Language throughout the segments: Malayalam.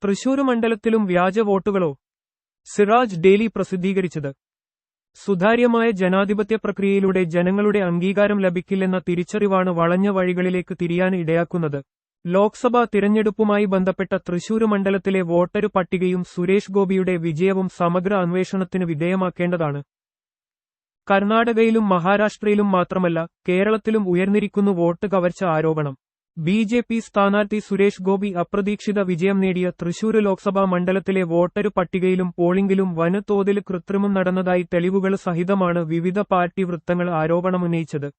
തൃശൂർ മണ്ഡലത്തിലും വ്യാജ വോട്ടുകളോ? സിറാജ് ഡെയിലി പ്രസിദ്ധീകരിച്ചത്. സുതാര്യമായ ജനാധിപത്യ പ്രക്രിയയിലൂടെ ജനങ്ങളുടെ അംഗീകാരം ലഭിക്കില്ലെന്ന തിരിച്ചറിവാണ് വളഞ്ഞ വഴികളിലേക്ക് തിരിയാൻ ഇടയാക്കുന്നത്. ലോക്സഭാ തിരഞ്ഞെടുപ്പുമായി ബന്ധപ്പെട്ട തൃശൂർ മണ്ഡലത്തിലെ വോട്ടരു പട്ടികയും സുരേഷ് ഗോപിയുടെ വിജയവും സമഗ്ര അന്വേഷണത്തിന് വിധേയമാക്കേണ്ടതാണ്. കർണാടകയിലും മഹാരാഷ്ട്രയിലും മാത്രമല്ല, കേരളത്തിലും ഉയർന്നിരിക്കുന്നു വോട്ട് കവർച്ച ആരോപണം. ബി.ജെ.പി. സ്ഥാനാർത്ഥി സുരേഷ് ഗോപി അപ്രതീക്ഷിത വിജയം നേടിയ തൃശൂർ ലോക്സഭാ മണ്ഡലത്തിലെ വോട്ടരു പട്ടികയിലും പോളിംഗിലും വൻതോതിൽ കൃത്രിമം നടന്നതായി തെളിവുകൾ സഹിതമാണ് വിവിധ പാർട്ടി വൃത്തങ്ങൾ ആരോപണമുന്നയിച്ചത്.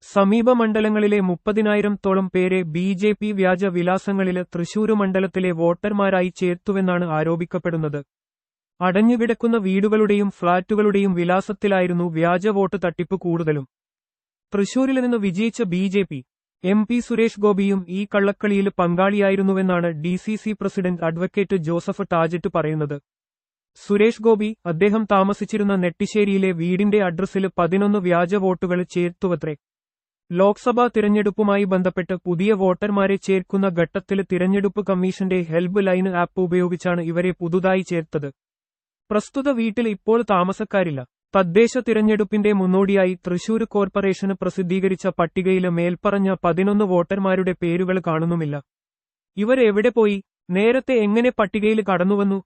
സമീപ മണ്ഡലങ്ങളിലെ 30,000-തോളം പേരെ ബി.ജെ.പി. വ്യാജ വിലാസങ്ങളില് തൃശൂർ മണ്ഡലത്തിലെ വോട്ടർമാരായി ചേർത്തുവെന്നാണ് ആരോപിക്കപ്പെടുന്നത്. അടഞ്ഞുകിടക്കുന്ന വീടുകളുടെയും ഫ്ളാറ്റുകളുടെയും വിലാസത്തിലായിരുന്നു വ്യാജ വോട്ട് തട്ടിപ്പ് കൂടുതലും. തൃശൂരിൽ നിന്ന് വിജയിച്ച ബി.ജെ.പി. എം.പി. സുരേഷ് ഗോപിയും ഈ കള്ളക്കളിയിൽ പങ്കാളിയായിരുന്നുവെന്നാണ് ഡി.സി.സി. പ്രസിഡന്റ് അഡ്വക്കേറ്റ് ജോസഫ് ടാജറ്റ് പറയുന്നത്. സുരേഷ് ഗോപി അദ്ദേഹം താമസിച്ചിരുന്ന നെട്ടിശ്ശേരിയിലെ വീടിന്റെ അഡ്രസ്സിൽ 11 വ്യാജ വോട്ടുകൾ ചേർത്തുവത്രേ. ലോക്സഭാ തിരഞ്ഞെടുപ്പുമായി ബന്ധപ്പെട്ട് പുതിയ വോട്ടർമാരെ ചേർക്കുന്ന ഘട്ടത്തിൽ തിരഞ്ഞെടുപ്പ് കമ്മീഷന്റെ ഹെൽപ്പ് ലൈൻ ആപ്പ് ഉപയോഗിച്ചാണ് ഇവരെ പുതുതായി ചേർത്തത്. പ്രസ്തുത വീട്ടിൽ ഇപ്പോൾ താമസക്കാരില്ല. തദ്ദേശ തിരഞ്ഞെടുപ്പിന്റെ മുന്നോടിയായി തൃശൂർ കോർപ്പറേഷന് പ്രസിദ്ധീകരിച്ച പട്ടികയില് മേൽപ്പറഞ്ഞ 11 വോട്ടർമാരുടെ പേരുകൾ കാണുന്നുമില്ല. ഇവരെവിടെ പോയി? നേരത്തെ എങ്ങനെ പട്ടികയിൽ കടന്നുവന്നു?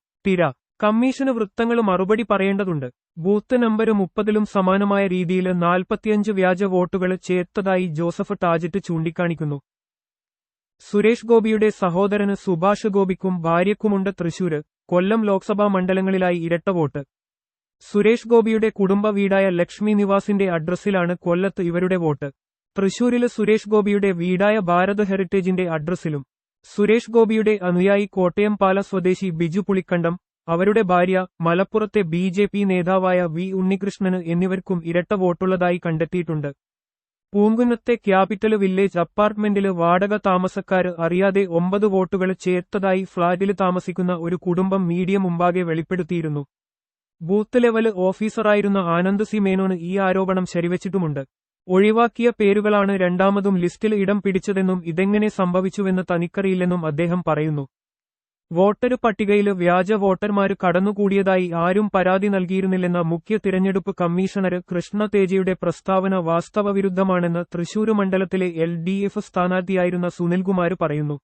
കമ്മീഷന് വൃത്തങ്ങൾ മറുപടി പറയേണ്ടതുണ്ട്. ബൂത്ത് നമ്പർ 30-ലും സമാനമായ രീതിയിൽ 45 വ്യാജ വോട്ടുകൾ ചേർത്തതായി ജോസഫ് ടാജറ്റ് ചൂണ്ടിക്കാണിക്കുന്നു. സുരേഷ് ഗോപിയുടെ സഹോദരന് സുഭാഷ് ഗോപിക്കും ഭാര്യക്കുമുണ്ട് തൃശൂര്, കൊല്ലം ലോക്സഭാ മണ്ഡലങ്ങളിലായി ഇരട്ട വോട്ട്. സുരേഷ് ഗോപിയുടെ കുടുംബ വീടായ ലക്ഷ്മി നിവാസിന്റെ അഡ്രസ്സിലാണ് കൊല്ലത്ത് ഇവരുടെ വോട്ട്. തൃശൂരില് സുരേഷ് ഗോപിയുടെ വീടായ ഭാരത് ഹെറിറ്റേജിന്റെ അഡ്രസ്സിലും. സുരേഷ് ഗോപിയുടെ അനുയായി കോട്ടയം പാല സ്വദേശി ബിജു പുളിക്കണ്ടം, അവരുടെ ഭാര്യ, മലപ്പുറത്തെ ബി.ജെ.പി. നേതാവായ വി. ഉണ്ണികൃഷ്ണന് എന്നിവർക്കും ഇരട്ട വോട്ടുള്ളതായി കണ്ടെത്തിയിട്ടുണ്ട്. പൂങ്കുന്നത്തെ ക്യാപിറ്റൽ വില്ലേജ് അപ്പാർട്ട്മെന്റില് വാടക താമസക്കാര് അറിയാതെ 9 വോട്ടുകൾ ചേർത്തതായി ഫ്ളാറ്റില് താമസിക്കുന്ന ഒരു കുടുംബം മീഡിയ മുമ്പാകെ വെളിപ്പെടുത്തിയിരുന്നു. ബൂത്ത് ലെവൽ ഓഫീസറായിരുന്ന ആനന്ദ് സി മേനോന് ഈ ആരോപണം ശരിവച്ചിട്ടുമുണ്ട്. ഒഴിവാക്കിയ പേരുകളാണ് രണ്ടാമതും ലിസ്റ്റിൽ ഇടം പിടിച്ചതെന്നും ഇതെങ്ങനെ സംഭവിച്ചുവെന്ന് തനിക്കറിയില്ലെന്നും അദ്ദേഹം പറയുന്നു. വോട്ടരു പട്ടികയില് വ്യാജ വോട്ടർമാര് കടന്നുകൂടിയതായി ആരും പരാതി നൽകിയിരുന്നില്ലെന്ന മുഖ്യ തിരഞ്ഞെടുപ്പ് കമ്മീഷണർ കൃഷ്ണ തേജയുടെ പ്രസ്താവന വാസ്തവവിരുദ്ധമാണെന്ന് തൃശൂർ മണ്ഡലത്തിലെ എൽ.ഡി.എഫ്. സ്ഥാനാർത്ഥിയായിരുന്ന സുനിൽകുമാർ പറയുന്നു.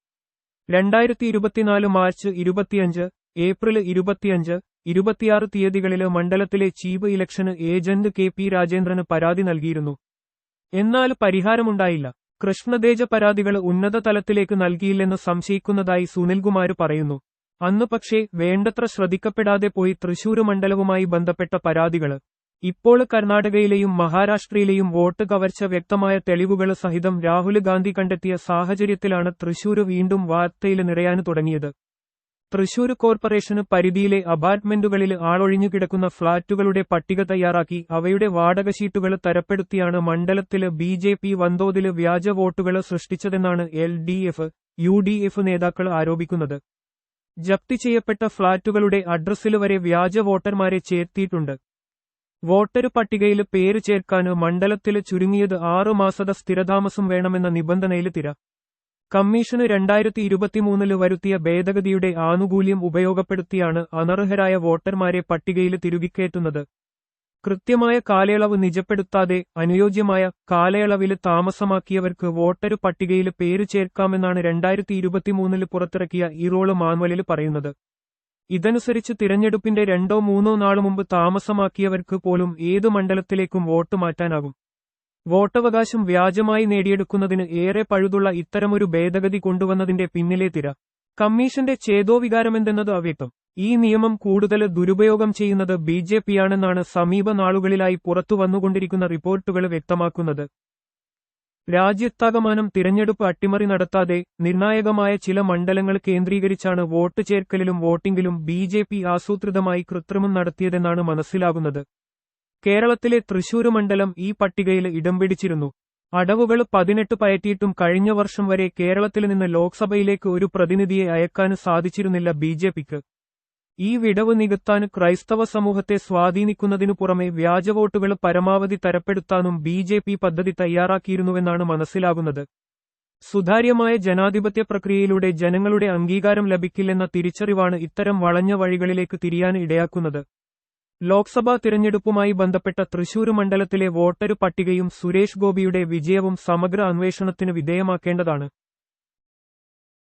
2024 മാർച്ച് 25, ഏപ്രിൽ 25, 26 തീയതികളില് മണ്ഡലത്തിലെ ചീഫ് ഇലക്ഷൻ ഏജന്റ് കെ.പി. രാജേന്ദ്രന് പരാതി നൽകിയിരുന്നു. എന്നാൽ പരിഹാരമുണ്ടായില്ല. കൃഷ്ണതേജ പരാതികൾ ഉന്നത തലത്തിലേക്ക് നൽകിയില്ലെന്ന് സംശയിക്കുന്നതായി സുനിൽകുമാർ പറയുന്നു. അന്ന് പക്ഷേ വേണ്ടത്ര ശ്രദ്ധിക്കപ്പെടാതെ പോയി തൃശൂർ മണ്ഡലവുമായി ബന്ധപ്പെട്ട പരാതികള്. ഇപ്പോൾ കർണാടകയിലെയും മഹാരാഷ്ട്രയിലെയും വോട്ട് കവർച്ച വ്യക്തമായ തെളിവുകൾ സഹിതം രാഹുൽ ഗാന്ധി കണ്ടെത്തിയ സാഹചര്യത്തിലാണ് തൃശൂർ വീണ്ടും വാർത്തയിൽ നിറയാൻ തുടങ്ങിയത്. തൃശൂർ കോർപ്പറേഷന് പരിധിയിലെ അപാർട്ട്മെന്റുകളിൽ ആളൊഴിഞ്ഞുകിടക്കുന്ന ഫ്ളാറ്റുകളുടെ പട്ടിക തയ്യാറാക്കി അവയുടെ വാടക ഷീറ്റുകൾ തരപ്പെടുത്തിയാണ് മണ്ഡലത്തില് ബി.ജെ.പി. വൻതോതില് വ്യാജ വോട്ടുകൾ സൃഷ്ടിച്ചതെന്നാണ് എൽ.ഡി.എഫ്., യു.ഡി.എഫ്. നേതാക്കൾ ആരോപിക്കുന്നത്. ജപ്തി ചെയ്യപ്പെട്ട ഫ്ളാറ്റുകളുടെ അഡ്രസ്സിൽ വരെ വ്യാജ വോട്ടർമാരെ ചേർത്തിയിട്ടുണ്ട്. വോട്ടരു പട്ടികയിൽ പേര് ചേർക്കാന് മണ്ഡലത്തില് ചുരുങ്ങിയത് 6 മാസത്തെ സ്ഥിരതാമസം വേണമെന്ന നിബന്ധനയിൽ തിര. കമ്മീഷന് 2023 വരുത്തിയ ഭേദഗതിയുടെ ആനുകൂല്യം ഉപയോഗപ്പെടുത്തിയാണ് അനർഹരായ വോട്ടർമാരെ പട്ടികയിൽ തിരുകിക്കയറ്റുന്നത്. കൃത്യമായ കാലയളവ് നിജപ്പെടുത്താതെ അനുയോജ്യമായ കാലയളവിൽ താമസമാക്കിയവർക്ക് വോട്ടരു പട്ടികയിൽ പേര് ചേർക്കാമെന്നാണ് 2023 പുറത്തിറക്കിയ ഇറോള് മാനുവലിൽ പറയുന്നത്. ഇതനുസരിച്ച് തിരഞ്ഞെടുപ്പിന്റെ 2-3 നാൾ മുമ്പ് താമസമാക്കിയവർക്ക് പോലും ഏതു മണ്ഡലത്തിലേക്കും വോട്ട് മാറ്റാനാകും. വോട്ടവകാശം വ്യാജമായി നേടിയെടുക്കുന്നതിന് ഏറെ പഴുതുള്ള ഇത്തരമൊരു ഭേദഗതി കൊണ്ടുവന്നതിന്റെ പിന്നിലെ തിര. കമ്മീഷന്റെ ചേതോവികാരമെന്തെന്നത് അവ്യക്തം. ഈ നിയമം കൂടുതൽ ദുരുപയോഗം ചെയ്യുന്നത് ബി.ജെ.പിയാണെന്നാണ് സമീപ നാളുകളിലായി പുറത്തുവന്നുകൊണ്ടിരിക്കുന്ന റിപ്പോർട്ടുകൾ വ്യക്തമാക്കുന്നത്. രാജ്യത്താകമാനം തിരഞ്ഞെടുപ്പ് അട്ടിമറി നടത്താതെ നിർണായകമായ ചില മണ്ഡലങ്ങൾ കേന്ദ്രീകരിച്ചാണ് വോട്ട് ചേർക്കലിലും വോട്ടിംഗിലും ബി.ജെ.പി. ആസൂത്രിതമായി കൃത്രിമം നടത്തിയതെന്നാണ് മനസ്സിലാകുന്നത്. കേരളത്തിലെ തൃശൂർ മണ്ഡലം ഈ പട്ടികയിൽ ഇടം പിടിച്ചിരുന്നു. അടവുകൾ 18 പയറ്റിയിട്ടും കഴിഞ്ഞ വർഷം വരെ കേരളത്തിൽ നിന്ന് ലോക്സഭയിലേക്ക് ഒരു പ്രതിനിധിയെ അയക്കാൻ സാധിച്ചിരുന്നില്ല ബി.ജെ.പിക്ക്. ഈ വിടവ് നികത്താൻ ക്രൈസ്തവ സമൂഹത്തെ സ്വാധീനിക്കുന്നതിനു പുറമെ വ്യാജവോട്ടുകൾ പരമാവധി തരപ്പെടുത്താനും ബി.ജെ.പി. പദ്ധതി തയ്യാറാക്കിയിരുന്നുവെന്നാണ് മനസ്സിലാകുന്നത്. സുതാര്യമായ ജനാധിപത്യ പ്രക്രിയയിലൂടെ ജനങ്ങളുടെ അംഗീകാരം ലഭിക്കില്ലെന്ന തിരിച്ചറിവാണ് ഇത്തരം വളഞ്ഞ വഴികളിലേക്ക് തിരിയാൻ ഇടയാക്കുന്നത്. ലോക്സഭാ തിരഞ്ഞെടുപ്പുമായി ബന്ധപ്പെട്ട തൃശൂർ മണ്ഡലത്തിലെ വോട്ടരു പട്ടികയും സുരേഷ് ഗോപിയുടെ വിജയവും സമഗ്ര അന്വേഷണത്തിന് വിധേയമാക്കേണ്ടതാണ്.